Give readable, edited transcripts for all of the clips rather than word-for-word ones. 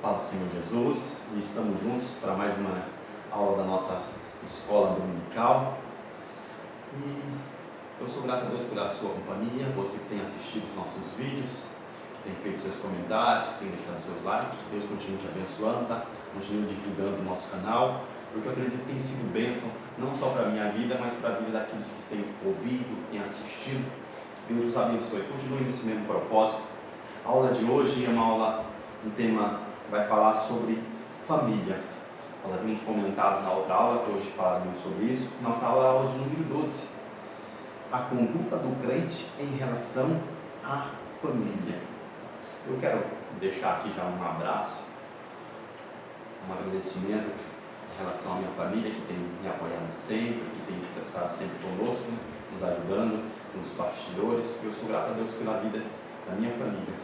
Paz do Senhor Jesus, e estamos juntos para mais uma aula da nossa escola dominical. E eu sou grato a Deus pela sua companhia, você que tem assistido os nossos vídeos, que tem feito seus comentários, que tem deixado seus likes. Que Deus continue te abençoando, tá? Continue divulgando o nosso canal, porque eu acredito que tem sido bênção, não só para a minha vida, mas para a vida daqueles que têm ouvido, que têm assistido. Deus nos abençoe, continue nesse mesmo propósito. A aula de hoje é uma aula, um tema vai falar sobre família. Nós havíamos comentado na outra aula, que hoje falaremos sobre isso. Nossa aula é a aula de número 12. A conduta do crente em relação à família. Eu quero deixar aqui já um abraço, um agradecimento em relação à minha família, que tem me apoiado sempre, que tem estado sempre conosco, nos ajudando nos bastidores. Eu sou grato a Deus pela vida da minha família,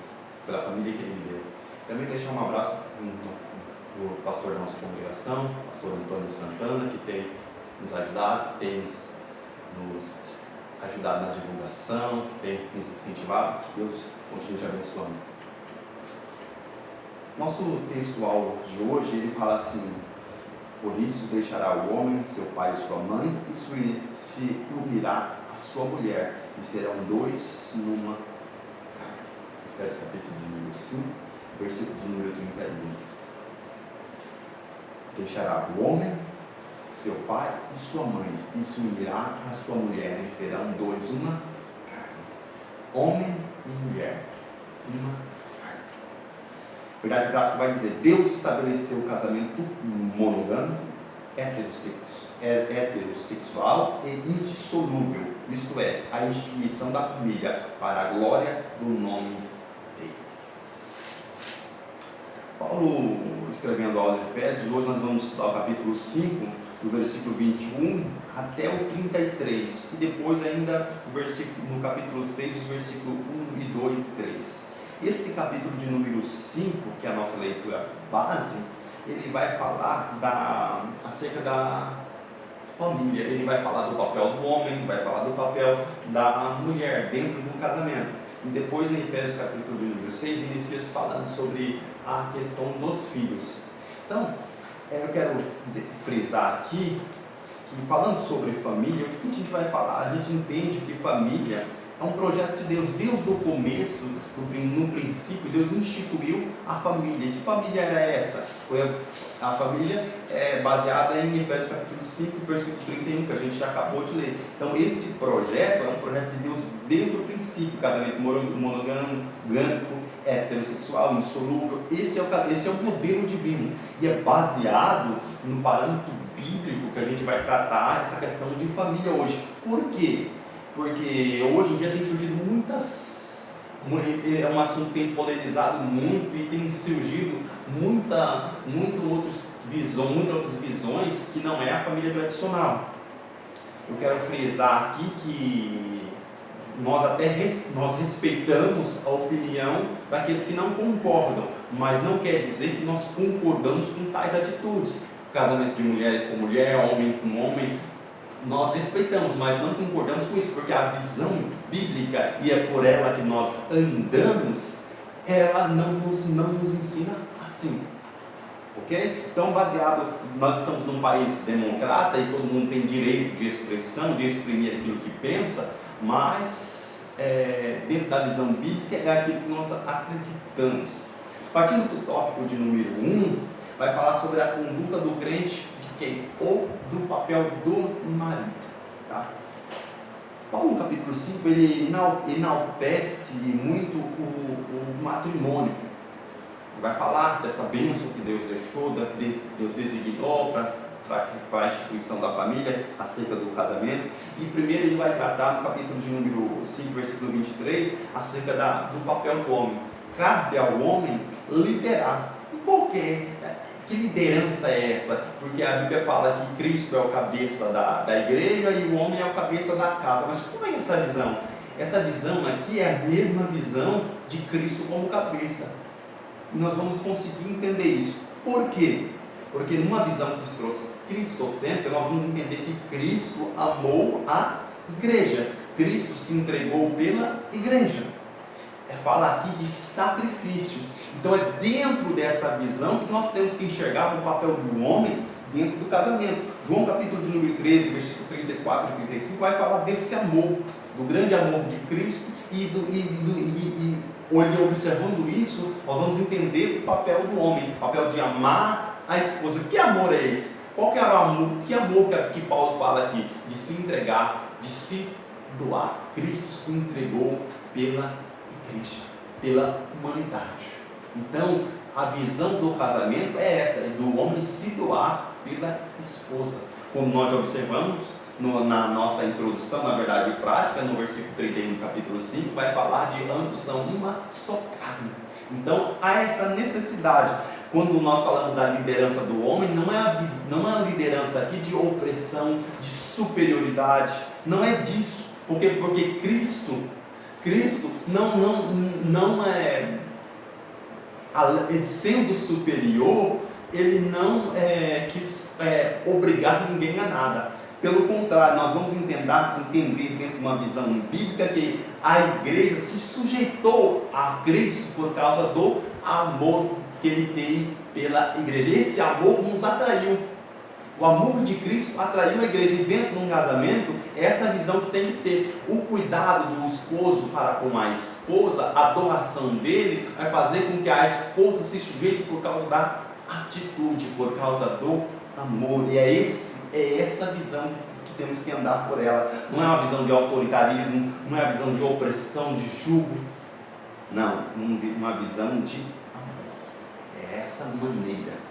pela família que Ele me deu. Também deixar um abraço para o pastor da nossa congregação, pastor Antônio Santana, que tem nos ajudado, tem nos ajudado na divulgação, que tem nos incentivado. Que Deus continue te abençoando. Nosso textual de hoje, ele fala assim: por isso deixará o homem seu pai e sua mãe, e se unirá a sua mulher, e serão dois numa carne. Efésios capítulo de número 5. Versículo de número 31. Deixará o homem, seu pai e sua mãe, e se unirá a sua mulher, e serão dois uma carne. Homem e mulher, uma carne. Verdade prática vai dizer: Deus estabeleceu o casamento monogâmico, heterossexual e indissolúvel, isto é, a instituição da família para a glória do nome dele. Paulo, escrevendo aos Efésios, hoje nós vamos estudar o capítulo 5, do versículo 21 até o 33, e depois ainda no capítulo 6, os versículos 1 e 2 e 3. Esse capítulo de número 5, que é a nossa leitura base, ele vai falar acerca da família, ele vai falar do papel do homem, vai falar do papel da mulher dentro do casamento. E depois, em Efésios capítulo de número 6, inicia-se falando sobre a questão dos filhos. Então, eu quero frisar aqui, que falando sobre família, o que a gente vai falar? A gente entende que família é um projeto de Deus. Deus, do começo, no princípio, Deus instituiu a família. Que família era essa? A família é baseada em Efésios capítulo 5, versículo 31, que a gente já acabou de ler. Então, esse projeto é um projeto de Deus desde o princípio. Casamento monogâmico, heterossexual, indissolúvel. Esse é o modelo divino. E é baseado no parâmetro bíblico que a gente vai tratar essa questão de família hoje. Por quê? Porque hoje em dia tem surgido é um assunto que tem polemizado muito e tem surgido muitas outras visões que não é a família tradicional. Eu quero frisar aqui que nós respeitamos a opinião daqueles que não concordam, mas não quer dizer que nós concordamos com tais atitudes. Casamento de mulher com mulher, homem com homem, nós respeitamos, mas não concordamos com isso, porque a visão bíblica, e é por ela que nós andamos, ela não nos ensina assim, ok? Então, nós estamos num país democrata e todo mundo tem direito de expressão, de exprimir aquilo que pensa, mas dentro da visão bíblica é aquilo que nós acreditamos. Partindo do tópico de número 1, vai falar sobre a conduta do crente ou do papel do marido, tá? Paulo, no capítulo 5, ele enaltece muito o matrimônio. Vai falar dessa bênção que Deus deixou, Deus designou para a instituição da família, acerca do casamento. E primeiro ele vai tratar, no capítulo de número 5, versículo 23, acerca do papel do homem. Cabe ao homem liderar. E qual que liderança é essa? Porque a Bíblia fala que Cristo é o cabeça da igreja e o homem é o cabeça da casa. Mas como é essa visão? Essa visão aqui é a mesma visão de Cristo como cabeça. E nós vamos conseguir entender isso. Por quê? Porque numa visão cristocêntrica, nós vamos entender que Cristo amou a igreja. Cristo se entregou pela igreja. Fala aqui de sacrifício. Então é dentro dessa visão que nós temos que enxergar o papel do homem dentro do casamento. João capítulo de número 13, versículo 34 e 35 vai falar desse amor, do grande amor de Cristo observando isso, nós vamos entender o papel do homem, o papel de amar a esposa. Que amor é esse? Qual que é o amor? Que amor que Paulo fala aqui? De se entregar, de se doar. Cristo se entregou pela igreja, pela humanidade. Então, a visão do casamento é essa, é do homem se doar pela esposa. Como nós observamos na nossa introdução, na verdade prática, no versículo 31 do capítulo 5, vai falar de ambos são uma só carne. Então, há essa necessidade. Quando nós falamos da liderança do homem, não é a liderança aqui de opressão, de superioridade, não é disso. Porque Cristo não é, sendo superior, ele não quis obrigar ninguém a nada. Pelo contrário, nós vamos entender dentro de uma visão bíblica que a igreja se sujeitou a Cristo por causa do amor que ele tem pela igreja. Esse amor nos atraiu. O amor de Cristo atraiu a igreja. E dentro de um casamento, é essa visão que tem que ter. O cuidado do esposo para com a esposa, a adoração dele, vai fazer com que a esposa se sujeite por causa da atitude, por causa do amor. E é essa visão que temos que andar por ela. Não é uma visão de autoritarismo, não é uma visão de opressão, de jugo. Não, uma visão de amor. É essa maneira.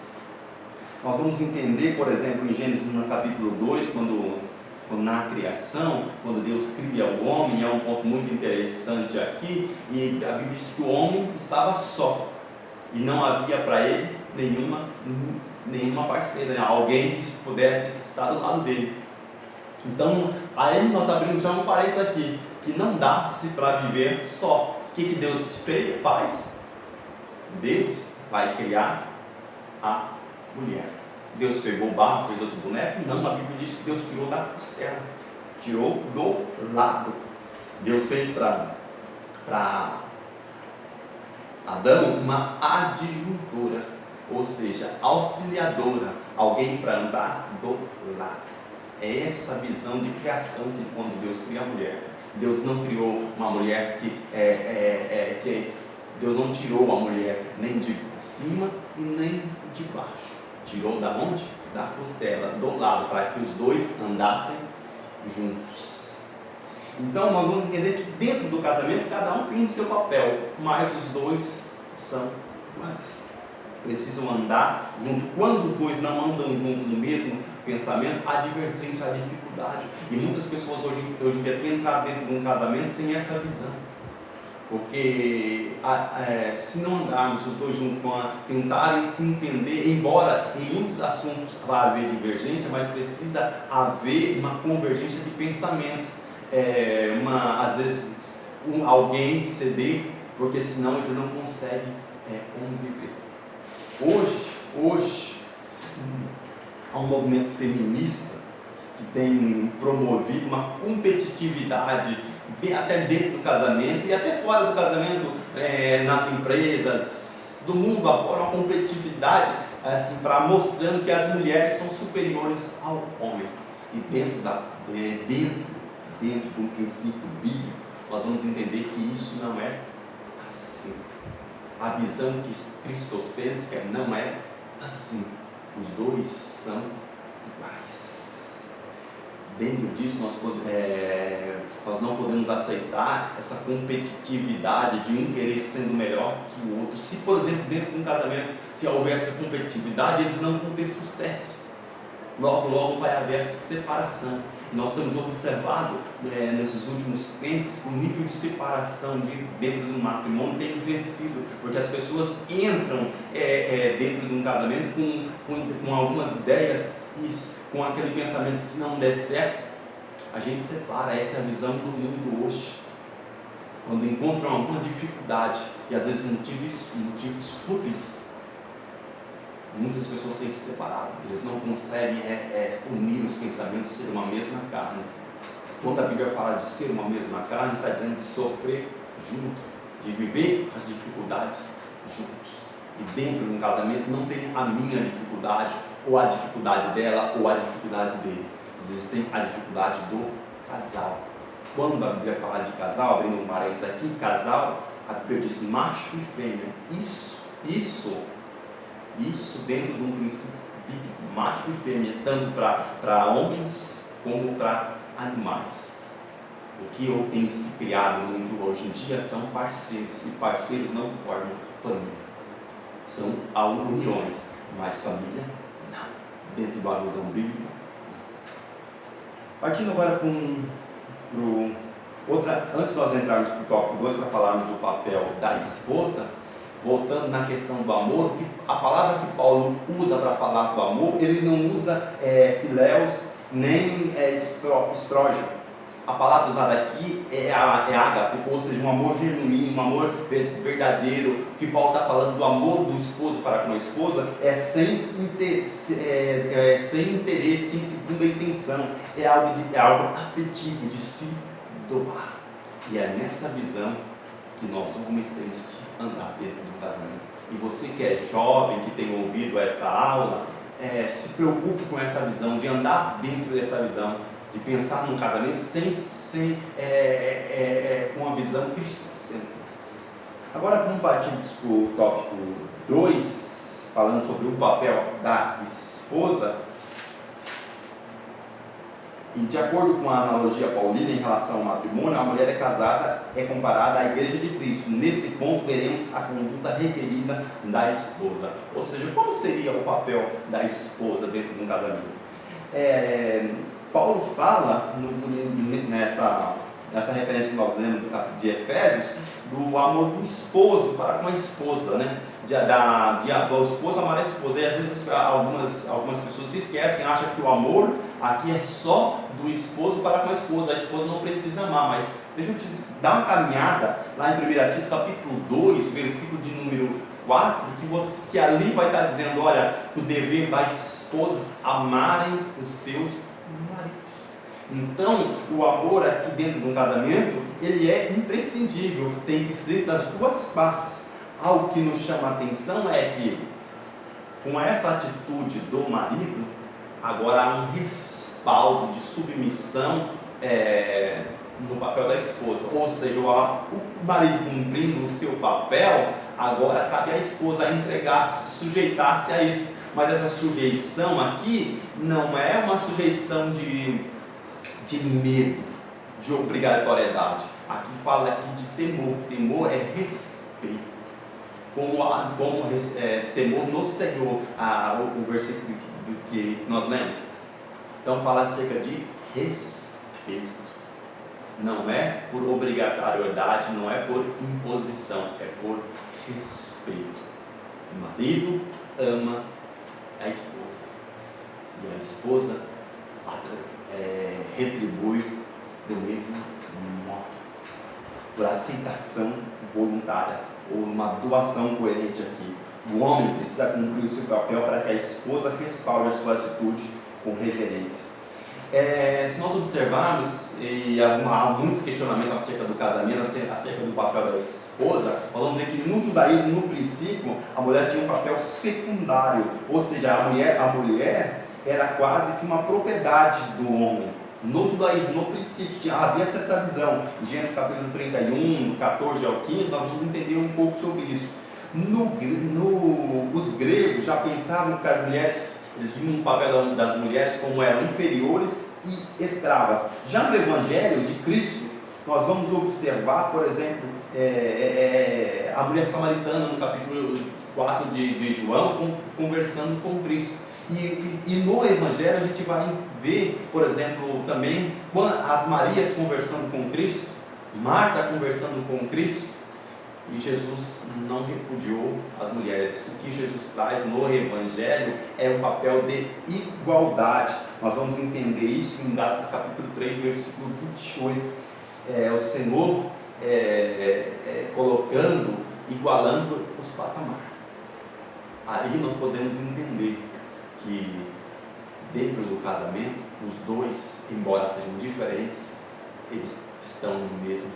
Nós vamos entender, por exemplo, em Gênesis no capítulo 2, quando na criação, quando Deus cria o homem, é um ponto muito interessante aqui, e a Bíblia diz que o homem estava só, e não havia para ele nenhuma parceira, alguém que pudesse estar do lado dele. Então, aí nós abrimos já um parênteses aqui, que não dá-se para viver só. O que Deus faz? Deus vai criar a mulher. Deus pegou o barro, fez outro boneco? Não, a Bíblia diz que Deus tirou da costela, tirou do lado. Deus fez para Adão uma adjuntora, ou seja, auxiliadora, alguém para andar do lado. É essa visão de criação que quando Deus cria a mulher, Deus não criou uma mulher que Deus não tirou a mulher nem de cima e nem de baixo. Tirou da onde? Da costela, do lado, para que os dois andassem juntos. Então nós vamos entender que dentro do casamento cada um tem o seu papel, mas os dois são iguais. Precisam andar junto. Quando os dois não andam junto no mesmo pensamento, há divergência, há dificuldade. E muitas pessoas hoje em dia têm entrado dentro de um casamento sem essa visão. Porque se não andarmos os dois juntos, tentarem se entender, embora em muitos assuntos vai haver divergência, mas precisa haver uma convergência de pensamentos. Às vezes alguém ceder, porque senão eles não conseguem conviver. Hoje há um movimento feminista que tem promovido uma competitividade até dentro do casamento e até fora do casamento, nas empresas, do mundo afora, uma competitividade assim, mostrando que as mulheres são superiores ao homem. E dentro de um princípio bíblico, nós vamos entender que isso não é assim. A visão cristocêntrica não é assim. Os dois são iguais. Dentro disso, nós não podemos aceitar essa competitividade de um querer sendo melhor que o outro. Se, por exemplo, dentro de um casamento, se houver essa competitividade, eles não vão ter sucesso. Logo vai haver essa separação. Nós temos observado nesses últimos tempos que o nível de separação dentro do matrimônio tem crescido, porque as pessoas entram dentro de um casamento com algumas ideias e com aquele pensamento que se não der certo, a gente separa. Essa é a visão do mundo hoje. Quando encontram alguma dificuldade, e às vezes motivos fúteis, muitas pessoas têm se separado, eles não conseguem unir os pensamentos, ser uma mesma carne. Quando a Bíblia fala de ser uma mesma carne, está dizendo de sofrer junto, de viver as dificuldades juntos. E dentro de um casamento não tem a minha dificuldade, ou a dificuldade dela, ou a dificuldade dele. Existem a dificuldade do casal. Quando a Bíblia fala de casal, abrindo um parênteses aqui, casal, a Bíblia diz macho e fêmea. Isso dentro de um princípio bíblico, macho e fêmea, tanto para homens como para animais. O que eu tenho se criado muito hoje em dia são parceiros, e parceiros não formam família. São uniões, mas família não. Dentro de uma visão bíblica. Partindo agora antes de nós entrarmos para o tópico 2, para falarmos do papel da esposa, voltando na questão do amor, que a palavra que Paulo usa para falar do amor, ele não usa filéus nem estrógeno. A palavra usada aqui é ágape, ou seja, um amor genuíno, um amor verdadeiro. O que Paulo está falando do amor do esposo para com a esposa é sem interesse, sem segunda intenção. É algo afetivo, de se doar. E é nessa visão que nós homens temos que andar dentro do casamento. E você que é jovem, que tem ouvido essa aula, se preocupe com essa visão, de andar dentro dessa visão, de pensar num casamento com a visão cristocêntrica. Agora vamos partir para o tópico 2, falando sobre o papel da esposa. E de acordo com a analogia paulina em relação ao matrimônio, a mulher casada é comparada à igreja de Cristo. Nesse ponto veremos a conduta requerida da esposa. Ou seja, qual seria o papel da esposa dentro de um casamento? Paulo fala nessa referência que nós lemos no capítulo de Efésios, do amor do esposo para com a esposa, né? Do esposo amar a esposa. E às vezes algumas pessoas se esquecem, acham que o amor aqui é só do esposo para com a esposa não precisa amar. Mas deixa eu te dar uma caminhada lá em 1 Timóteo capítulo 2, versículo de número 4, que ali vai estar dizendo, olha, que o dever das esposas amarem os seus maridos. Então, o amor aqui dentro de um casamento, ele é imprescindível, tem que ser das duas partes. Algo que nos chama a atenção é que, com essa atitude do marido, agora há um respaldo de submissão no papel da esposa. Ou seja, o marido cumprindo o seu papel, agora cabe à esposa sujeitar-se a isso. Mas essa sujeição aqui não é uma sujeição de medo, de obrigatoriedade. Aqui fala aqui de temor. Temor é respeito. Temor no Senhor, o versículo do que nós lemos. Então fala acerca de respeito. Não é por obrigatoriedade, não é por imposição, é por respeito. O marido ama a esposa e a esposa retribui do mesmo modo, por aceitação voluntária ou uma doação coerente aqui. O homem precisa cumprir o seu papel para que a esposa respalde a sua atitude com reverência. Se nós observarmos, e há muitos questionamentos acerca do casamento, acerca do papel da esposa, nós vamos ver que no judaísmo, no princípio, a mulher tinha um papel secundário, ou seja, a mulher era quase que uma propriedade do homem. No judaísmo, no princípio, havia essa visão. Em Gênesis capítulo 31, do 14 ao 15, nós vamos entender um pouco sobre isso. Os gregos já pensavam que as mulheres, eles viam o papel das mulheres como eram inferiores e escravas. Já no Evangelho de Cristo, nós vamos observar, por exemplo, a mulher samaritana no capítulo 4 de João, conversando com Cristo. E no Evangelho a gente vai ver, por exemplo, também as Marias conversando com Cristo, Marta conversando com Cristo, e Jesus não repudiou as mulheres. O que Jesus traz no Evangelho é um papel de igualdade. Nós vamos entender isso em Gálatas capítulo 3, versículo 28. O Senhor igualando os patamares. Aí nós podemos entender que dentro do casamento, os dois, embora sejam diferentes, eles estão no mesmo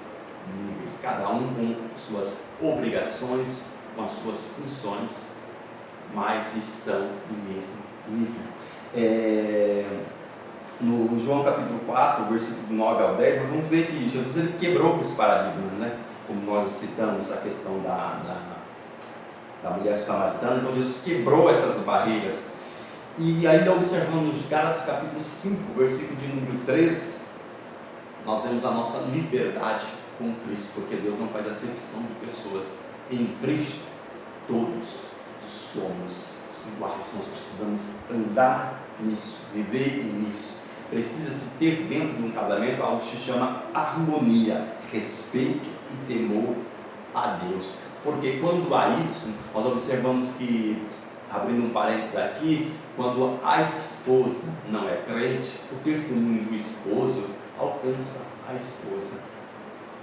nível, cada um com suas obrigações, com as suas funções, mas estão no mesmo nível. No João capítulo 4, versículo 9 ao 10, nós vamos ver que Jesus ele quebrou esse paradigma, né? Como nós citamos a questão da mulher samaritana. Então Jesus quebrou essas barreiras. E ainda observando nos Gálatas capítulo 5, versículo de número 13, nós vemos a nossa liberdade com Cristo, porque Deus não faz acepção de pessoas. Em Cristo todos somos iguais. Nós precisamos andar nisso, viver nisso. Precisa-se ter dentro de um casamento algo que se chama harmonia, respeito e temor a Deus. Porque quando há isso, nós observamos que, abrindo um parênteses aqui, quando a esposa não é crente, o testemunho do esposo alcança a esposa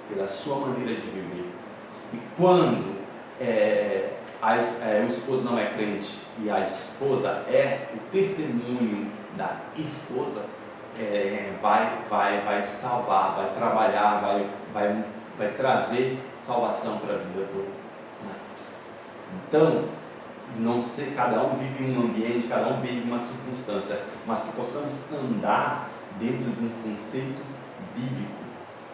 pela sua maneira de viver. E quando o esposo não é crente e a esposa é, o testemunho da esposa vai salvar, vai trabalhar, vai trazer salvação para a vida do marido. Então, não ser, cada um vive em um ambiente, cada um vive em uma circunstância, mas que possamos andar dentro de um conceito bíblico,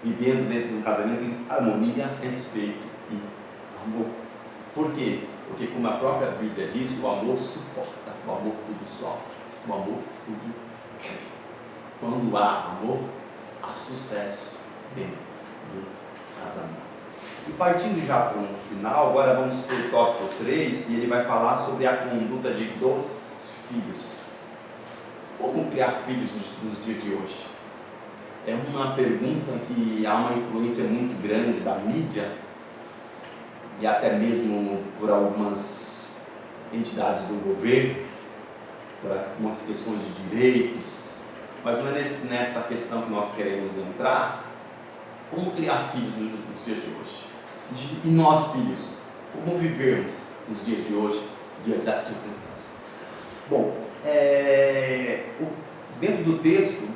vivendo dentro de um casamento em harmonia, respeito e amor. Por quê? Porque, como a própria Bíblia diz, o amor suporta, o amor tudo sofre, o amor tudo crê. Quando há amor, há sucesso dentro do casamento. E partindo já para um final, agora vamos para o tópico 3, e ele vai falar sobre a conduta dos filhos. Como criar filhos nos dias de hoje? É uma pergunta que há uma influência muito grande da mídia, e até mesmo por algumas entidades do governo, por algumas questões de direitos, mas não é nessa questão que nós queremos entrar. Como criar filhos nos dias de hoje? E nós, filhos, como vivermos nos dias de hoje, diante das circunstâncias? Bom, dentro do texto,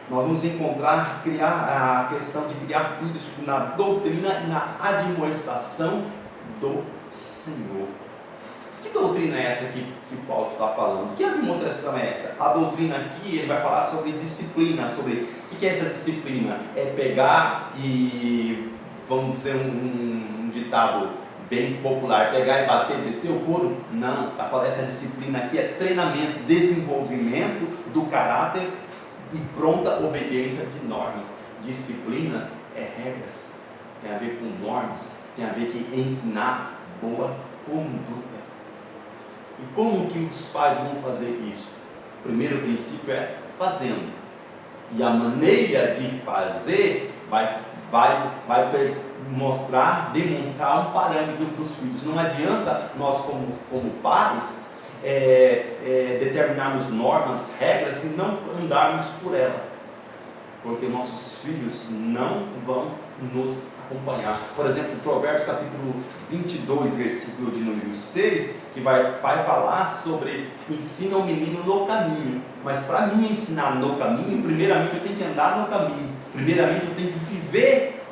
nós vamos encontrar a questão de criar filhos na doutrina e na admoestação do Senhor. Que doutrina é essa que Paulo está falando? Que admoestação é essa? A doutrina aqui, ele vai falar sobre disciplina, sobre o que é essa disciplina? É pegar e, vamos dizer, um ditado bem popular, pegar e bater, descer o couro? Não, tá falando, essa disciplina aqui é treinamento, desenvolvimento do caráter e pronta obediência de normas. Disciplina é regras, tem a ver com normas, tem a ver com ensinar boa conduta. E como que os pais vão fazer isso? O primeiro princípio é fazendo. E a maneira de fazer vai demonstrar um parâmetro para os filhos. Não adianta nós, como pais, determinarmos normas, regras e não andarmos por ela, porque nossos filhos não vão nos acompanhar. Por exemplo, Provérbios capítulo 22, versículo de número 6, que vai falar sobre ensina o menino no caminho. Mas para mim ensinar no caminho, primeiramente eu tenho que andar no caminho, primeiramente eu tenho que viver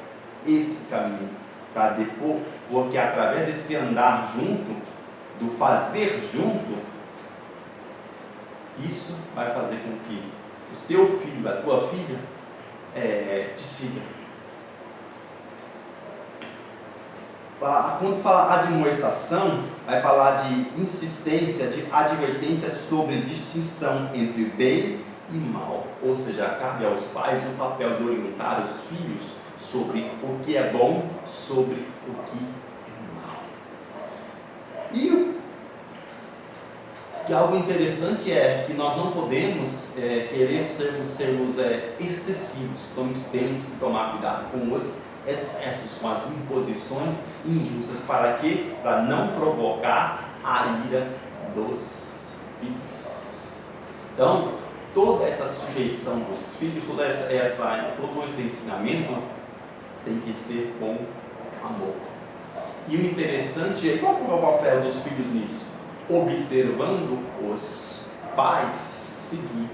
esse caminho, para depois, porque através desse andar junto, do fazer junto, isso vai fazer com que o teu filho, a tua filha, te siga. Quando fala admoestação, vai falar de insistência, de advertência sobre distinção entre bem e mal. Ou seja, cabe aos pais o papel de orientar os filhos sobre o que é bom, sobre o que é mal. E algo interessante é que nós não podemos querer sermos excessivos. Então temos que tomar cuidado com os excessos, com as imposições injustas. Para quê? Para não provocar a ira dos filhos. Então, toda essa sujeição dos filhos, todo esse ensinamento tem que ser com amor. E o interessante é, qual é o papel dos filhos nisso? Observando os pais seguir.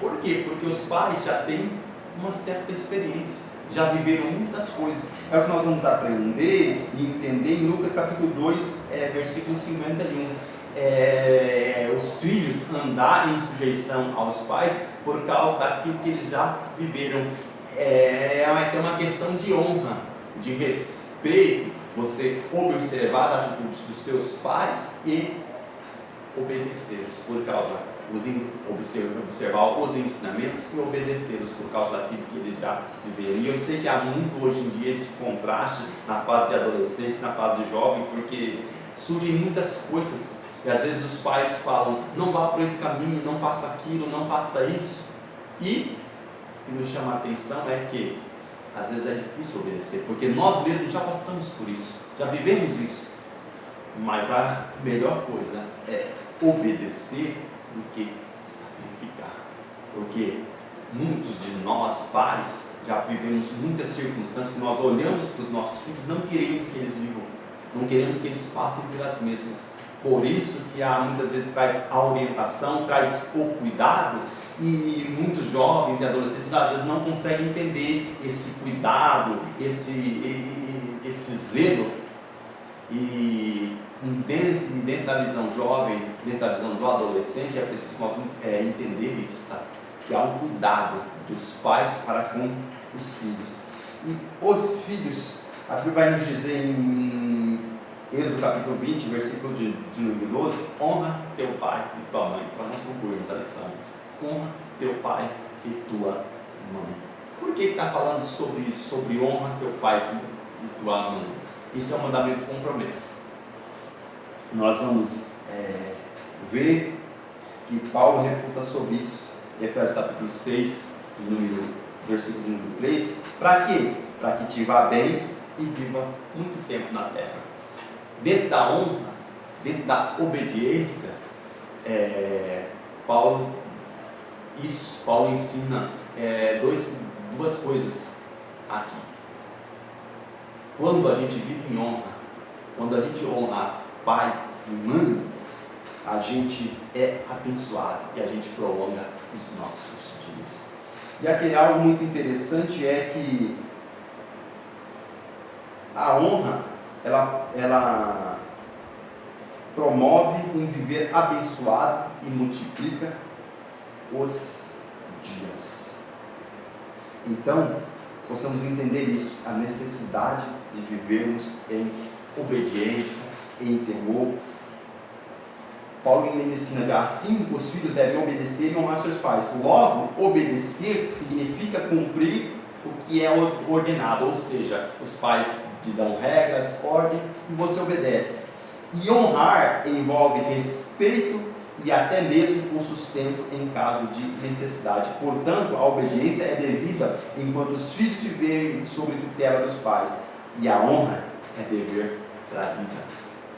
Por quê? Porque os pais já têm uma certa experiência, já viveram muitas coisas. É o que nós vamos aprender e entender em Lucas capítulo 2, versículo 51. Os filhos andarem em sujeição aos pais por causa daquilo que eles já viveram. É uma questão de honra, de respeito, você observar as atitudes dos teus pais e obedecê-los por causa, observar os ensinamentos e obedecê-los por causa daquilo que eles já viveram. E eu sei que há muito hoje em dia esse contraste na fase de adolescência, na fase de jovem, porque surgem muitas coisas e às vezes os pais falam, não vá por esse caminho, não faça aquilo, não faça isso. E o que nos chama a atenção é que às vezes é difícil obedecer, porque nós mesmos já passamos por isso, já vivemos isso. Mas a melhor coisa é obedecer do que sacrificar, porque muitos de nós pais já vivemos muitas circunstâncias que nós olhamos para os nossos filhos, não queremos que eles vivam, não queremos que eles passem pelas mesmas. Por isso que muitas vezes traz a orientação, traz o cuidado, e muitos jovens e adolescentes às vezes não conseguem entender esse cuidado, esse zelo. E dentro da visão jovem, dentro da visão do adolescente, é preciso nós entender isso, tá? Que há um cuidado dos pais para com os filhos. E os filhos, a Bíblia vai nos dizer em Êxodo capítulo 20, versículo de número 12, honra teu pai e tua mãe, para nós concluirmos a lição. Honra teu pai e tua mãe. Por que está falando sobre isso, sobre honra teu pai e tua mãe? Isso é um mandamento com promessa. Nós vamos ver que Paulo refuta sobre isso em Efésios capítulo 6, versículo de número 3. Para quê? Para que te vá bem e viva muito tempo na terra. Dentro da honra, dentro da obediência, Paulo ensina duas coisas aqui. Quando a gente vive em honra, quando a gente honra pai e mãe, a gente é abençoado e a gente prolonga os nossos dias. E aqui algo muito interessante é que a honra, ela promove um viver abençoado e multiplica os dias. Então, possamos entender isso, a necessidade de vivermos em obediência, em temor. Paulo ainda ensina que assim os filhos devem obedecer e honrar seus pais. Logo, obedecer significa cumprir o que é ordenado, ou seja, os pais te dão regras, ordem e você obedece. E honrar envolve respeito e até mesmo o sustento em caso de necessidade. Portanto, a obediência é devida enquanto os filhos viverem sob tutela dos pais, e a honra é dever para a vida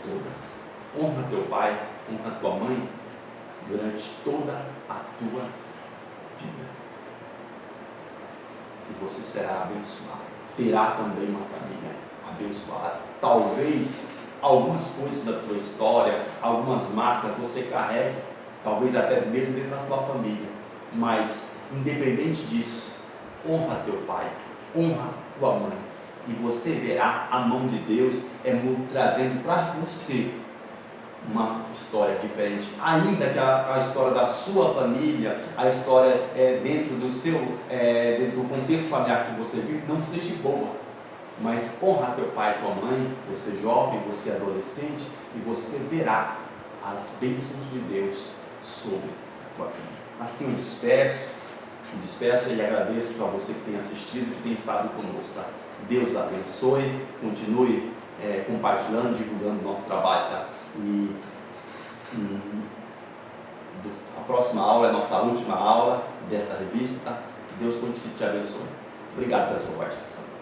toda. Honra teu pai, honra tua mãe durante toda a tua vida, e você será abençoado. Terá também uma família abençoada. Talvez algumas coisas da tua história, algumas marcas você carregue, talvez até mesmo dentro da tua família, mas independente disso, honra teu pai, honra tua mãe, e você verá a mão de Deus trazendo para você uma história diferente, ainda que a história da sua família, a história dentro do contexto familiar que você vive, não seja boa. Mas honra teu pai e tua mãe, você jovem, você adolescente, e você verá as bênçãos de Deus sobre a tua vida. Assim eu despeço e agradeço para você que tem assistido, que tem estado conosco. Tá? Deus abençoe, continue compartilhando, divulgando o nosso trabalho. Tá? E a próxima aula é a nossa última aula dessa revista. Tá? Deus continue te abençoe. Obrigado pela sua participação.